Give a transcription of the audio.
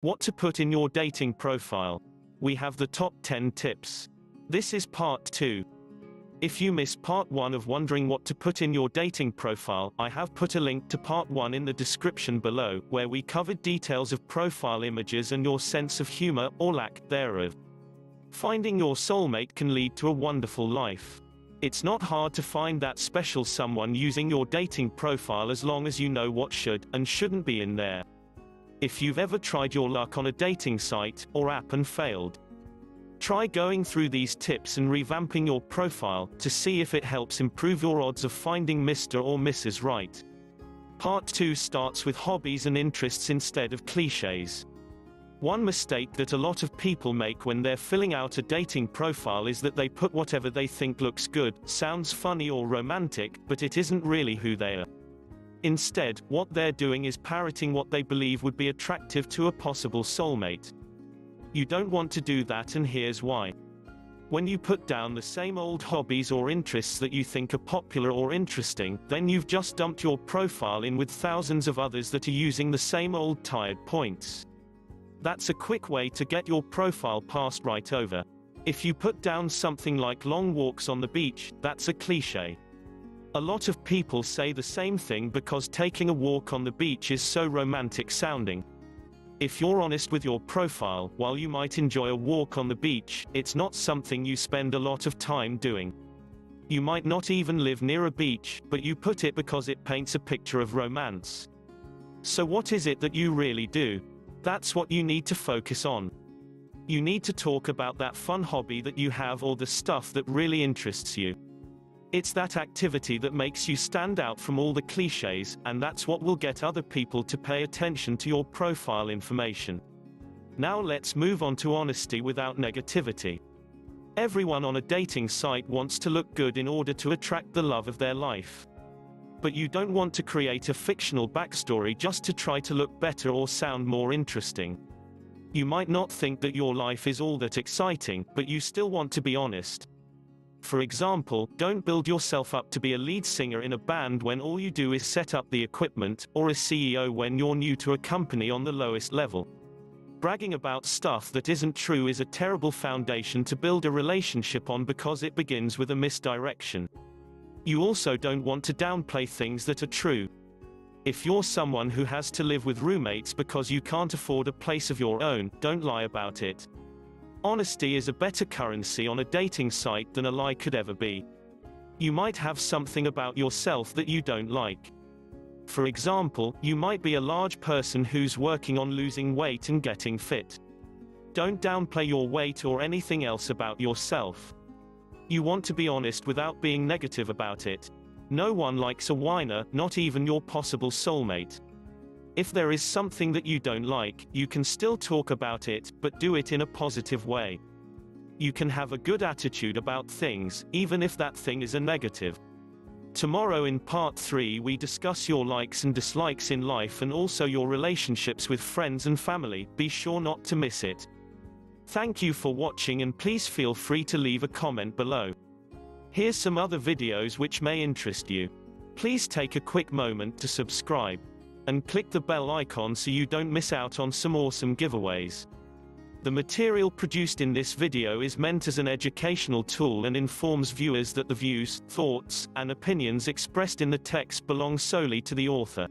What to put in your dating profile. We have the top 10 tips. This is part 2. If you missed part 1 of wondering what to put in your dating profile, I have put a link to part 1 in the description below, where we covered details of profile images and your sense of humor, or lack thereof. Finding your soulmate can lead to a wonderful life. It's not hard to find that special someone using your dating profile as long as you know what should and shouldn't be in there. If you've ever tried your luck on a dating site or app and failed, try going through these tips and revamping your profile to see if it helps improve your odds of finding Mr. or Mrs. Right. Part 2 starts with hobbies and interests instead of clichés. One mistake that a lot of people make when they're filling out a dating profile is that they put whatever they think looks good, sounds funny or romantic, but it isn't really who they are. Instead, what they're doing is parroting what they believe would be attractive to a possible soulmate. You don't want to do that, and here's why. When you put down the same old hobbies or interests that you think are popular or interesting, then you've just dumped your profile in with thousands of others that are using the same old tired points. That's a quick way to get your profile passed right over. If you put down something like long walks on the beach, that's a cliché. A lot of people say the same thing because taking a walk on the beach is so romantic sounding. If you're honest with your profile, while you might enjoy a walk on the beach, it's not something you spend a lot of time doing. You might not even live near a beach, but you put it because it paints a picture of romance. So what is it that you really do? That's what you need to focus on. You need to talk about that fun hobby that you have or the stuff that really interests you. It's that activity that makes you stand out from all the clichés, and that's what will get other people to pay attention to your profile information. Now let's move on to honesty without negativity. Everyone on a dating site wants to look good in order to attract the love of their life. But you don't want to create a fictional backstory just to try to look better or sound more interesting. You might not think that your life is all that exciting, but you still want to be honest. For example, don't build yourself up to be a lead singer in a band when all you do is set up the equipment, or a CEO when you're new to a company on the lowest level. Bragging about stuff that isn't true is a terrible foundation to build a relationship on because it begins with a misdirection. You also don't want to downplay things that are true. If you're someone who has to live with roommates because you can't afford a place of your own, don't lie about it. Honesty is a better currency on a dating site than a lie could ever be. You might have something about yourself that you don't like. For example, you might be a large person who's working on losing weight and getting fit. Don't downplay your weight or anything else about yourself. You want to be honest without being negative about it. No one likes a whiner, not even your possible soulmate. If there is something that you don't like, you can still talk about it, but do it in a positive way. You can have a good attitude about things, even if that thing is a negative. Tomorrow in part 3 we discuss your likes and dislikes in life and also your relationships with friends and family. Be sure not to miss it. Thank you for watching, and please feel free to leave a comment below. Here's some other videos which may interest you. Please take a quick moment to subscribe. And click the bell icon so you don't miss out on some awesome giveaways. The material produced in this video is meant as an educational tool and informs viewers that the views, thoughts, and opinions expressed in the text belong solely to the author.